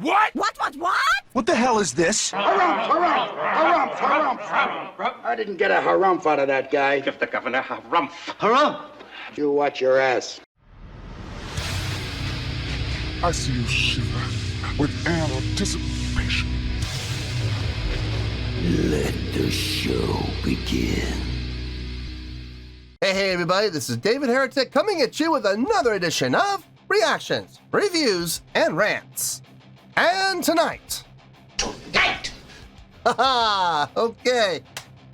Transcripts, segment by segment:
What? What? What the hell is this? Harumph. I didn't get a harumph out of that guy. Give the governor harumph. Harumph! You watch your ass. I see you shiver with anticipation. Let the show begin. Hey everybody, this is David Heretic coming at you with another edition of Reactions, Reviews, and Rants. And tonight... Haha, okay,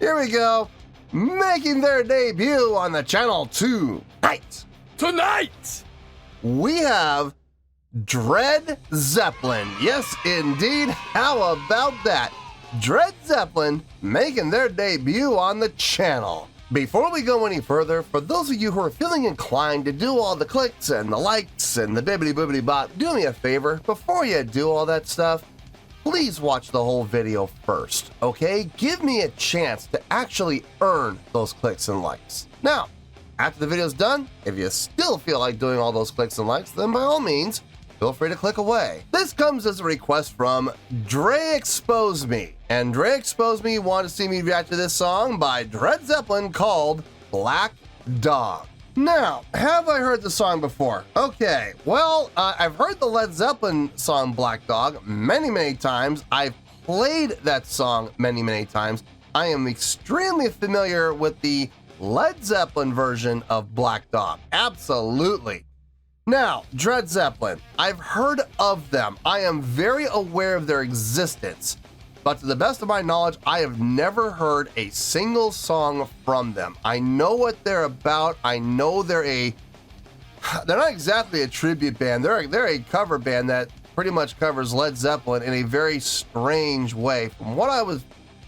here we go. Making their debut on the channel tonight, we have Dread Zeppelin. Yes, indeed. How about that? Dread Zeppelin making their debut on the channel. Before we go any further, for those of you who are feeling inclined to do all the clicks and the likes and the bibbity-boobity bop, do me a favor. Before you do all that stuff, please watch the whole video first, okay? Give me a chance to actually earn those clicks and likes. Now, after the video's done, if you still feel like doing all those clicks and likes, then by all means, feel free to click away. This comes as a request from Dre Expose Me. And Dre Expose Me wanted to see me react to this song by Dread Zeppelin called Black Dog. Now, have I heard the song before? Okay, well, I've heard the Led Zeppelin song Black Dog many times. I've played that song many times. I am extremely familiar with the Led Zeppelin version of Black Dog. Absolutely. Now, Dread Zeppelin, I've heard of them. I am very aware of their existence, but to the best of my knowledge, I have never heard a single song from them. I know what they're about. I know they're not exactly a tribute band. They're a cover band that pretty much covers Led Zeppelin in a very strange way. From what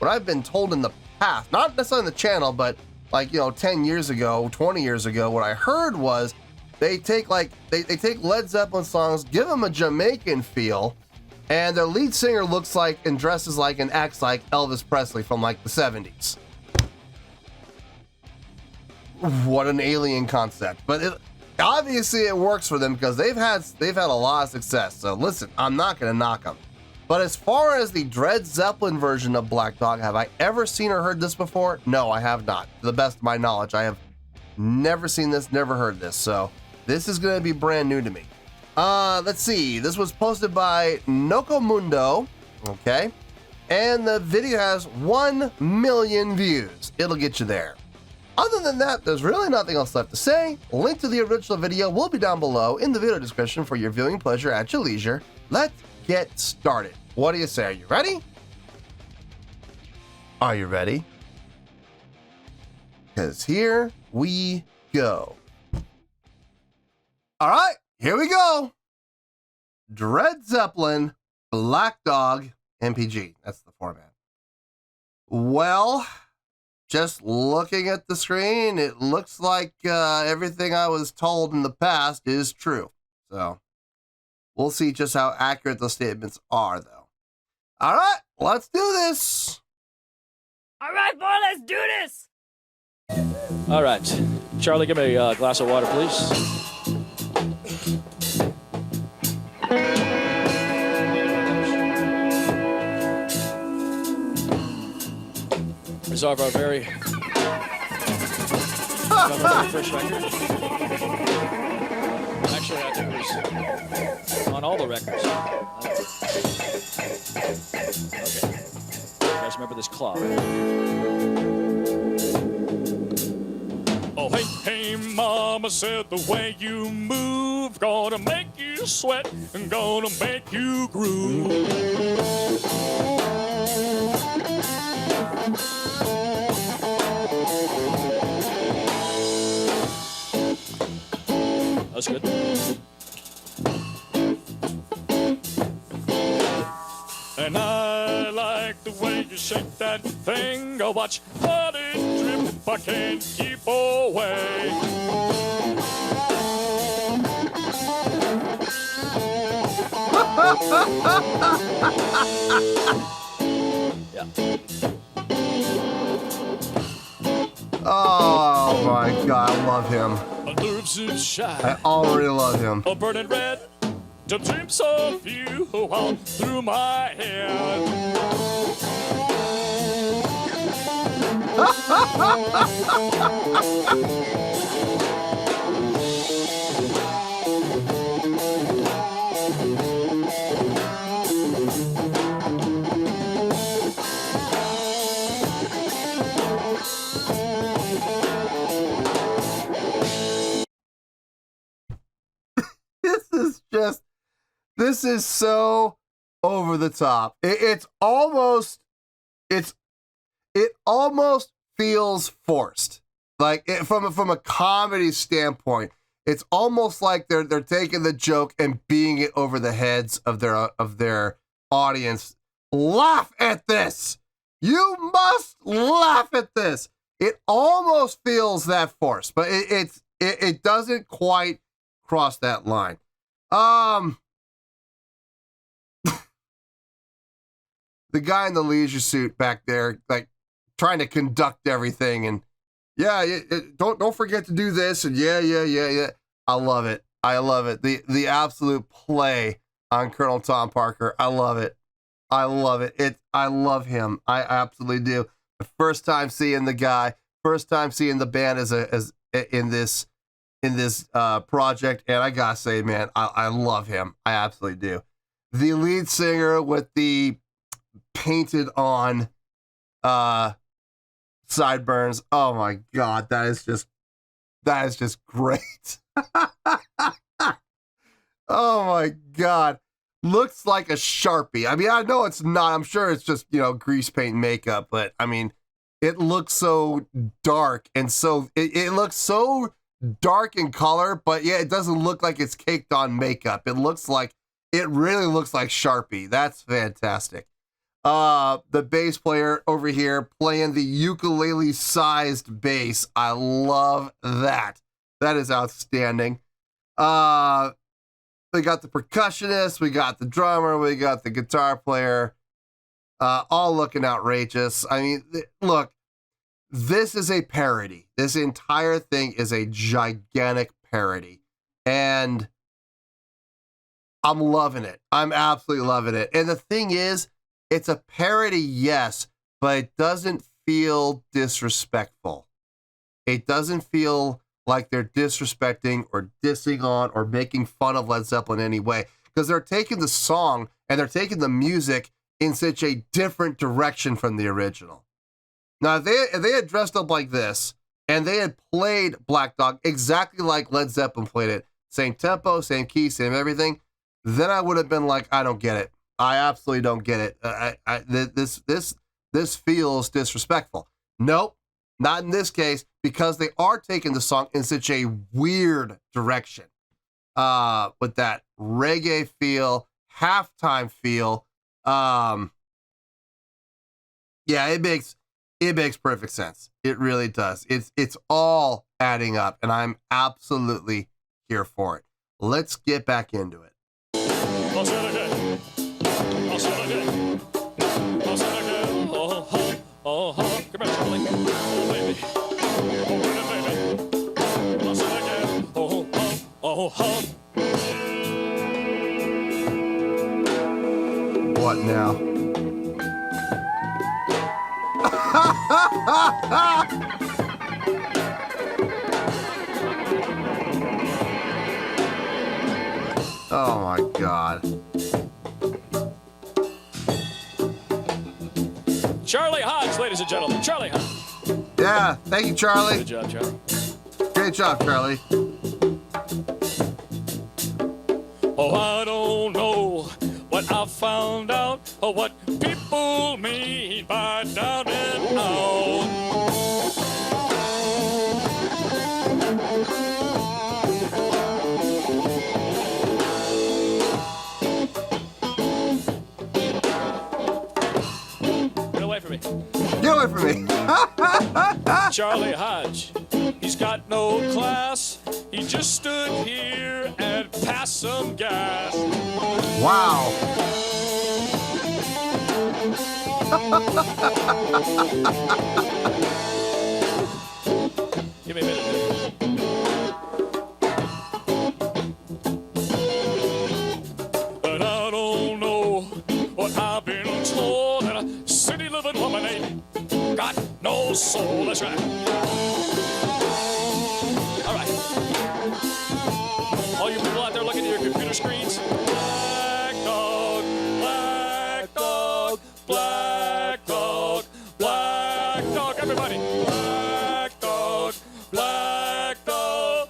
I've been told in the past, not necessarily on the channel, but like, 10 years ago, 20 years ago, what I heard was they take Led Zeppelin songs, give them a Jamaican feel, and their lead singer looks like and dresses like and acts like Elvis Presley from like the 70s. What an alien concept. But obviously it works for them because they've had a lot of success. So listen, I'm not going to knock them. But as far as the Dread Zeppelin version of Black Dog, have I ever seen or heard this before? No, I have not. To the best of my knowledge, I have never seen this, never heard this. So this is going to be brand new to me. Let's see. This was posted by Nocomundo, okay? And the video has 1 million views. It'll get you there. Other than that, there's really nothing else left to say. Link to the original video will be down below in the video description for your viewing pleasure at your leisure. Let's get started. What do you say? Are you ready? Are you ready? Because here we go. All right, here we go. Dread Zeppelin, Black Dog, MPG. That's the format. Well, just looking at the screen, it looks like everything I was told in the past is true. So we'll see just how accurate the statements are, though. All right, let's do this. All right, boy, let's do this. All right, Charlie, give me a glass of water, please. Reserve our very first record. Actually, I think it was on all the records. Okay. You guys remember this clock? Oh, hey, mama said the way you move gonna make you sweat and gonna make you groove. That's good. And I like the way you shake that thing. Go watch how it drip. I can't keep away. Yeah. Oh my God, I love him. My nerves are shy. I already love him. Oh, burning red. to dreams of you all through my head. This is so over the top. It almost feels forced. Like from a comedy standpoint, it's almost like they're taking the joke and beating it over the heads of their audience. Laugh at this. You must laugh at this. It almost feels that forced, but it doesn't quite cross that line. The guy in the leisure suit back there, like trying to conduct everything, and don't forget to do this, and yeah. I love it. The absolute play on Colonel Tom Parker. I love it. I love him. I absolutely do. The first time seeing the guy, first time seeing the band as in this project, and I gotta say, man, I love him. I absolutely do. The lead singer with the painted on sideburns. Oh my God, that is just great. Oh my God. Looks like a Sharpie. I mean, I know it's not. I'm sure it's just, grease paint and makeup, but I mean, it looks so dark and so it looks so dark in color, but yeah, it doesn't look like it's caked on makeup. It really looks like Sharpie. That's fantastic. The bass player over here playing the ukulele sized bass. I love that. That is outstanding. We got the percussionist, we got the drummer, we got the guitar player, all looking outrageous. I mean, look, this is a parody. This entire thing is a gigantic parody. And I'm loving it. I'm absolutely loving it. And the thing is, it's a parody, yes, but it doesn't feel disrespectful. It doesn't feel like they're disrespecting or dissing on or making fun of Led Zeppelin in any way, because they're taking the song and they're taking the music in such a different direction from the original. Now, if they had dressed up like this and they had played Black Dog exactly like Led Zeppelin played it, same tempo, same key, same everything, then I would have been like, I don't get it. I absolutely don't get it. This feels disrespectful. Nope, not in this case, because they are taking the song in such a weird direction, with that reggae feel, halftime feel. It makes perfect sense. It really does. It's all adding up, and I'm absolutely here for it. Let's get back into it. I'll say it again. Come here, Charlie. Oh, baby. I'll say it again. What now? Oh my God. Charlie Hodge, ladies and gentlemen. Charlie Hodge. Yeah, thank you, Charlie. Good job, Charlie. Great job, Charlie. Oh, I don't know what I found out or what people mean by down and out. Get away from me. Get away from me. Charlie Hodge, he's got no class. He just stood here and passed some gas. Wow. Give me a minute. soul. That's right. All right. All you people out there looking at your computer screens. Black dog, black dog, black dog, black dog. Everybody. Black dog, black dog.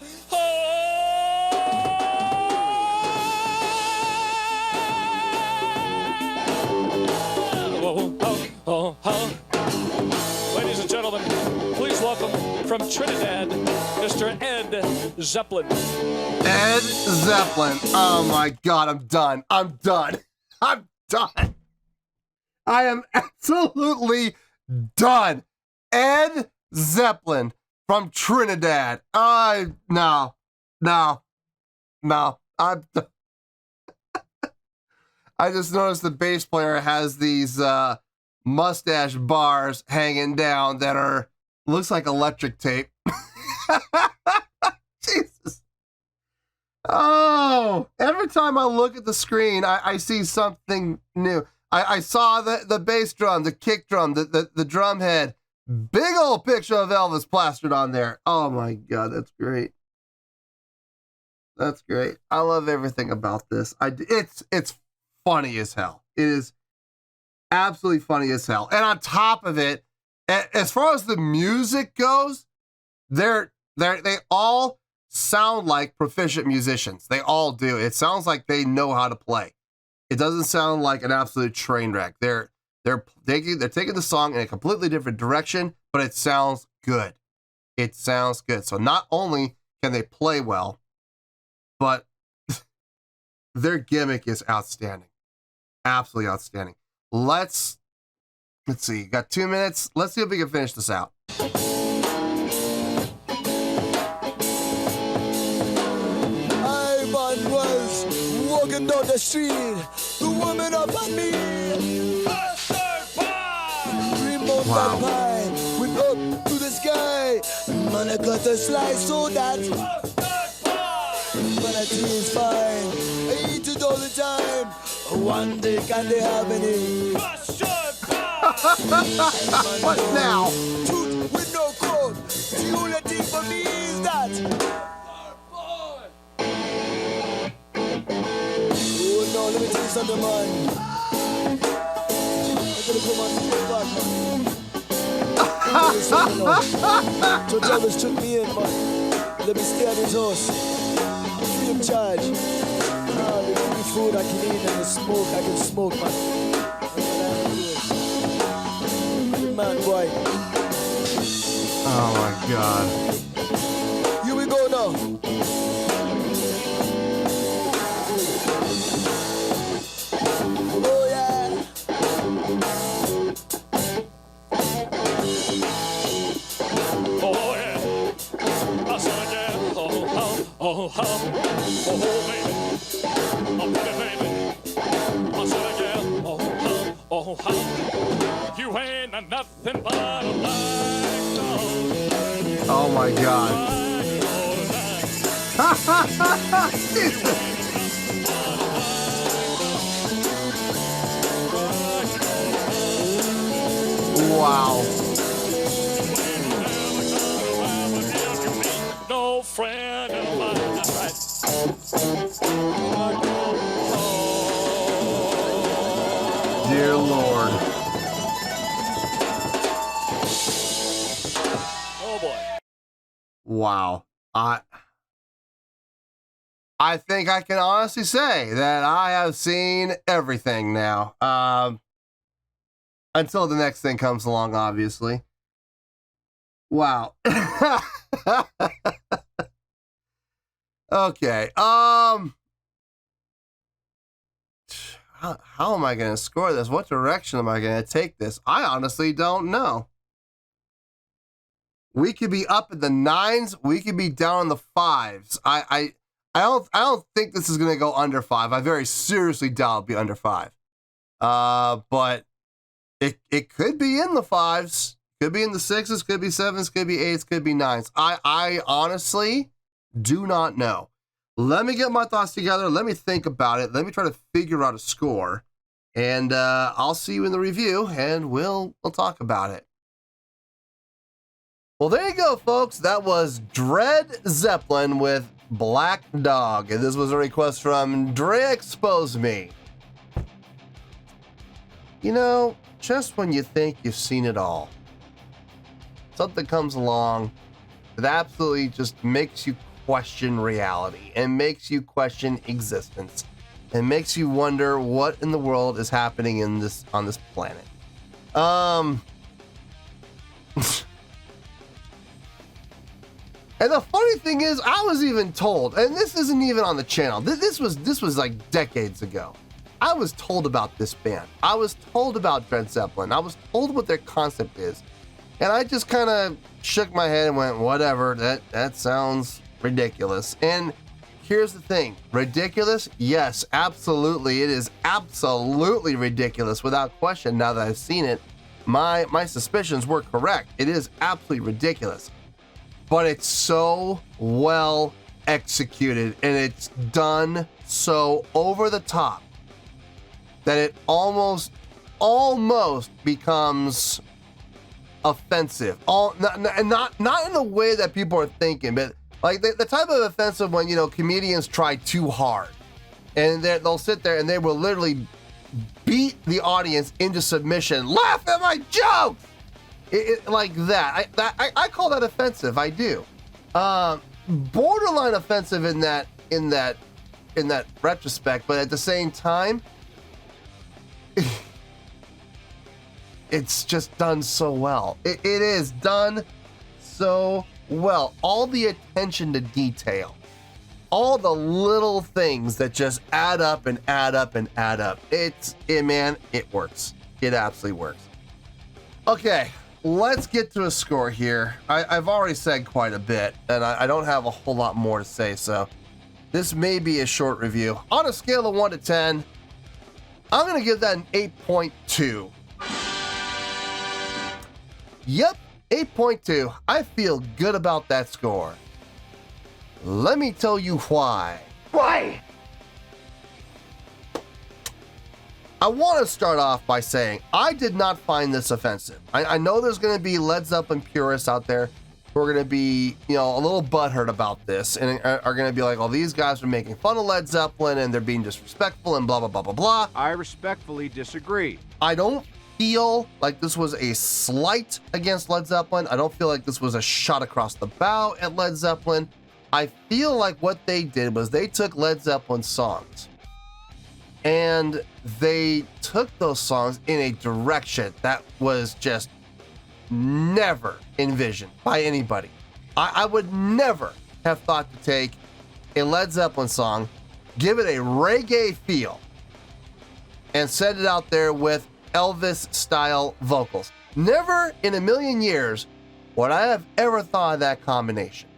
Ladies and gentlemen, please welcome from Trinidad, Mr. Ed Zeppelin. Ed Zeppelin. Oh my God, I'm done. I'm done. I'm done. I am absolutely done. Ed Zeppelin from Trinidad. No. I just noticed the bass player has these mustache bars hanging down that are, looks like electric tape. Jesus. Oh, every time I look at the screen, I see something new. I saw the bass drum, the kick drum, the drum head. Big old picture of Elvis plastered on there. Oh my God, that's great. That's great. I love everything about this. It's funny as hell. It is absolutely funny as hell. And on top of it, as far as the music goes, they all sound like proficient musicians. They all do. It sounds like they know how to play. It doesn't sound like an absolute train wreck. They're taking the song in a completely different direction, but it sounds good. It sounds good. So not only can they play well, but their gimmick is outstanding. Absolutely outstanding. Let's see. Got 2 minutes. Let's see if we can finish this out. I was walking down the street. The woman up on me. Wow. Pie went up to the sky. Man, I got a slice so that man, I think it's fine. I eat it all the time. One day can they have any? What now? Truth with no code. The only thing for me is that. Oh no, let me tell you something, man. I gotta come on straight back, man. So Travis took me in, man. Let me stay at his house. Free of charge. They give me food I can eat and the smoke I can smoke, man. Good man, boy. Oh my God. Here we go now. Oh yeah. Oh yeah, I said again. Oh baby, baby. I said again. You ain't nothing but a black dog. Oh my God. Wow. No friend of mine. That's right. Dear Lord. Oh boy. Wow. I think I can honestly say that I have seen everything now. Until the next thing comes along, obviously. Wow. Okay. How am I going to score this? What direction am I going to take this? I honestly don't know. We could be up in the 9s. We could be down in the 5s. I don't think this is going to go under 5. I very seriously doubt it'll be under 5. But it could be in the 5s. Could be in the 6s. Could be 7s. Could be 8s. Could be 9s. I honestly do not know. Let me get my thoughts together. Let me think about it. Let me try to figure out a score. And I'll see you in the review, and we'll talk about it. Well, there you go, folks. That was Dread Zeppelin with Black Dog. And this was a request from Dre Expose Me. You know, just when you think you've seen it all, something comes along that absolutely just makes you question reality and makes you question existence and makes you wonder what in the world is happening on this planet. And the funny thing is, I was even told, and this isn't even on the channel. This was like decades ago. I was told about this band. I was told about Dread Zeppelin. I was told what their concept is. And I just kind of shook my head and went, whatever, that sounds ridiculous. And here's the thing, ridiculous? Yes, absolutely. It is absolutely ridiculous without question. Now that I've seen it, my suspicions were correct. It is absolutely ridiculous. But it's so well executed and it's done so over the top that it almost becomes offensive. Not in a way that people are thinking, but like the type of offensive when, you know, comedians try too hard and they'll sit there and they will literally beat the audience into submission. Laugh at my jokes! Like that. I call that offensive. I do. Borderline offensive in that retrospect, but at the same time, it's just done so well. It is done so well. All the attention to detail, all the little things that just add up and add up and add up. Man, it works. It absolutely works. Okay. Let's get to a score here. I've already said quite a bit, and I don't have a whole lot more to say, so this may be a short review. On a scale of 1 to 10, I'm going to give that an 8.2. Yep, 8.2. I feel good about that score. Let me tell you why. Why? I want to start off by saying I did not find this offensive. I know there's going to be Led Zeppelin purists out there who are going to be, you know, a little butthurt about this and are going to be like, "Oh, these guys are making fun of Led Zeppelin and they're being disrespectful and blah, blah, blah, blah, blah." I respectfully disagree. I don't feel like this was a slight against Led Zeppelin. I don't feel like this was a shot across the bow at Led Zeppelin. I feel like what they did was they took Led Zeppelin songs and they took those songs in a direction that was just never envisioned by anybody. I would never have thought to take a Led Zeppelin song, give it a reggae feel, and set it out there with Elvis-style vocals. Never in a million years would I have ever thought of that combination.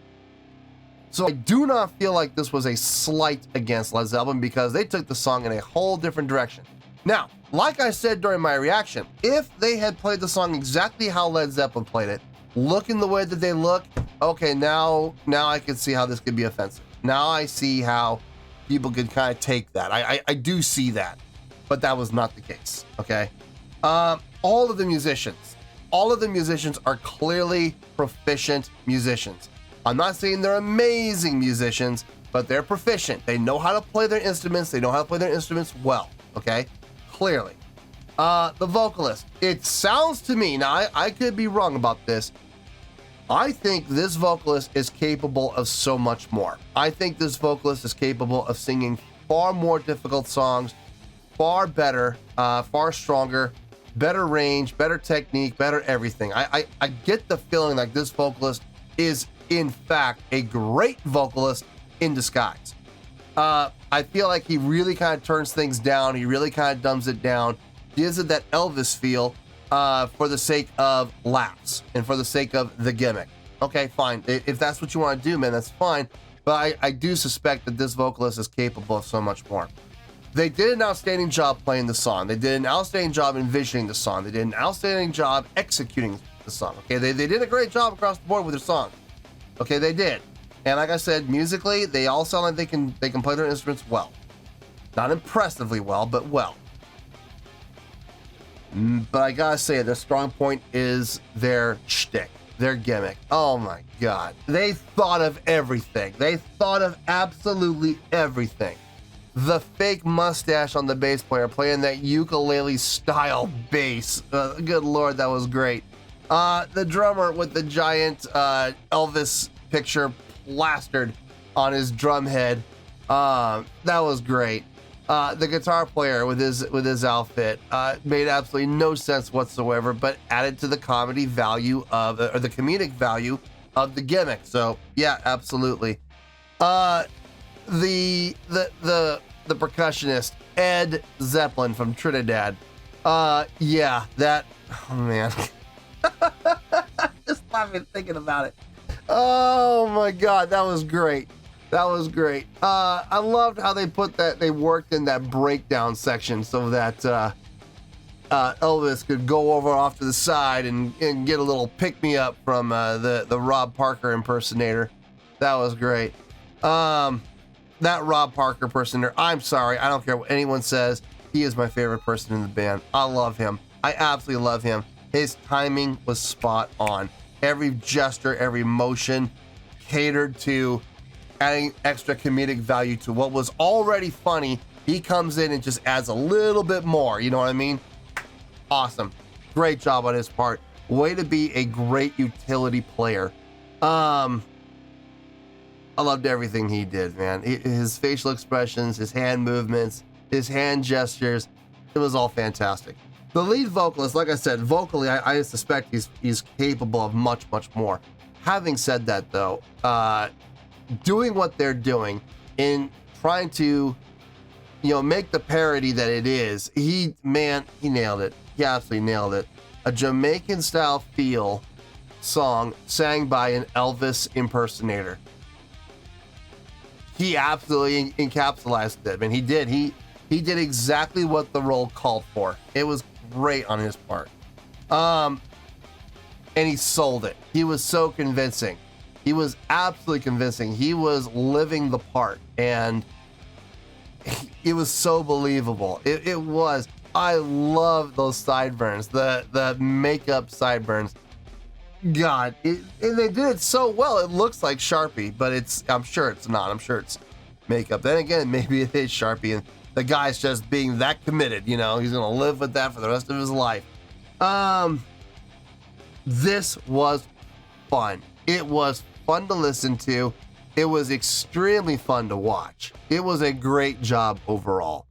So I do not feel like this was a slight against Led Zeppelin because they took the song in a whole different direction. Now, like I said during my reaction, if they had played the song exactly how Led Zeppelin played it, looking the way that they look, okay, now I can see how this could be offensive. Now I see how people could kind of take that. I do see that, but that was not the case, okay? All of the musicians are clearly proficient musicians. I'm not saying they're amazing musicians, but they're proficient. They know how to play their instruments. They know how to play their instruments well, okay? Clearly. The vocalist, it sounds to me, now I could be wrong about this, I think this vocalist is capable of so much more. I think this vocalist is capable of singing far more difficult songs, far better, far stronger, better range, better technique, better everything. I get the feeling like this vocalist is in fact a great vocalist in disguise. I feel like he really kind of turns things down. He really kind of dumbs it down, gives it that Elvis feel for the sake of laughs and for the sake of the gimmick. Okay, fine. If that's what you want to do, man, that's fine. But I do suspect that this vocalist is capable of so much more. They did an outstanding job playing the song. They did an outstanding job envisioning the song. They did an outstanding job executing the song. Okay, they did a great job across the board with their song. Okay, they did. And like I said, musically, they all sound like they can play their instruments well. Not impressively well, but well. But I gotta say, their strong point is their shtick. their gimmick. Oh my God. They thought of everything. They thought of absolutely everything. The fake mustache on the bass player playing that ukulele style bass. Good Lord, that was great. The drummer with the giant Elvis picture plastered on his drum head. That was great. The guitar player with his outfit made absolutely no sense whatsoever, but added to the comedy value of, or the comedic value of the gimmick. So yeah, absolutely. The percussionist Ed Zeppelin from Trinidad. Yeah, that. Oh man, just laughing thinking about it. Oh my God, that was great. That was great. I loved how they put that. They worked in that breakdown section so that Elvis could go over off to the side and get a little pick me up from the Rob Parker impersonator. That was great. That Rob Parker impersonator. I'm sorry. I don't care what anyone says. He is my favorite person in the band. I love him. I absolutely love him. His timing was spot on. Every gesture, every motion catered to adding extra comedic value to what was already funny. He comes in and just adds a little bit more. You know what I mean? Awesome. Great job on his part. Way to be a great utility player. I loved everything he did, man. His facial expressions, his hand movements, his hand gestures, it was all fantastic. The lead vocalist, like I said, vocally, I suspect he's capable of much, much more. Having said that, though, doing what they're doing in trying to, make the parody that it is, he nailed it. He absolutely nailed it. A Jamaican-style feel song sang by an Elvis impersonator. He absolutely encapsulated it. I mean, he did. He did exactly what the role called for. It was great on his part. And he sold it. He was so convincing. He was absolutely convincing. He was living the part, and it was so believable. It was. I love those sideburns, the makeup sideburns. God, and they did it so well. It looks like Sharpie, but I'm sure it's not. I'm sure it's makeup. Then again, maybe it is Sharpie, and the guy's just being that committed. He's gonna live with that for the rest of his life. This was fun. It was fun to listen to. It was extremely fun to watch. It was a great job overall,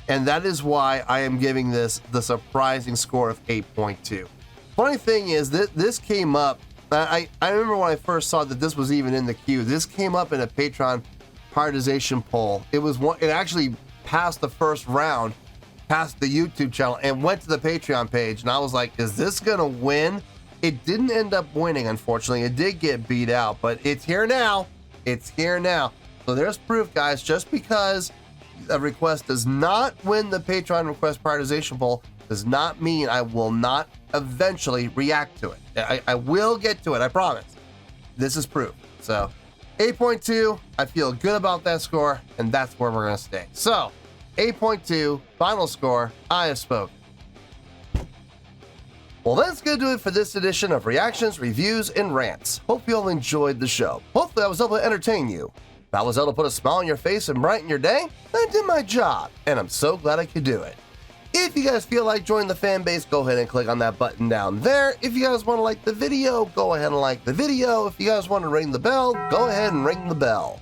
and that is why I am giving this the surprising score of 8.2. Funny thing is that this came up, I remember when I first saw that this was even in the queue. This came up in a Patreon prioritization poll. It actually passed the first round, passed the YouTube channel, and went to the Patreon page. And I was like, is this gonna win? It didn't end up winning, unfortunately. It did get beat out, but it's here now. It's here now. So there's proof, guys. Just because a request does not win the Patreon request prioritization poll does not mean I will not eventually react to it. I will get to it, I promise. This is proof. So 8.2, I feel good about that score, and that's where we're gonna stay. So 8.2, final score, I have spoken. Well, that's gonna do it for this edition of Reactions, Reviews, and Rants. Hope you all enjoyed the show. Hopefully I was able to entertain you. If I was able to put a smile on your face and brighten your day, I did my job, and I'm so glad I could do it. If you guys feel like joining the fan base, go ahead and click on that button down there. If you guys want to like the video, go ahead and like the video. If you guys want to ring the bell, go ahead and ring the bell.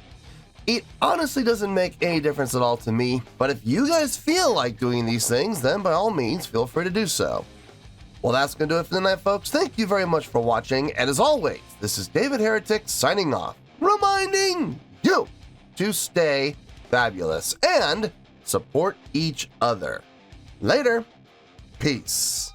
It honestly doesn't make any difference at all to me, but if you guys feel like doing these things, then by all means, feel free to do so. Well, that's going to do it for the night, folks. Thank you very much for watching, and as always, this is David Heretic signing off, reminding you to stay fabulous and support each other. Later. Peace.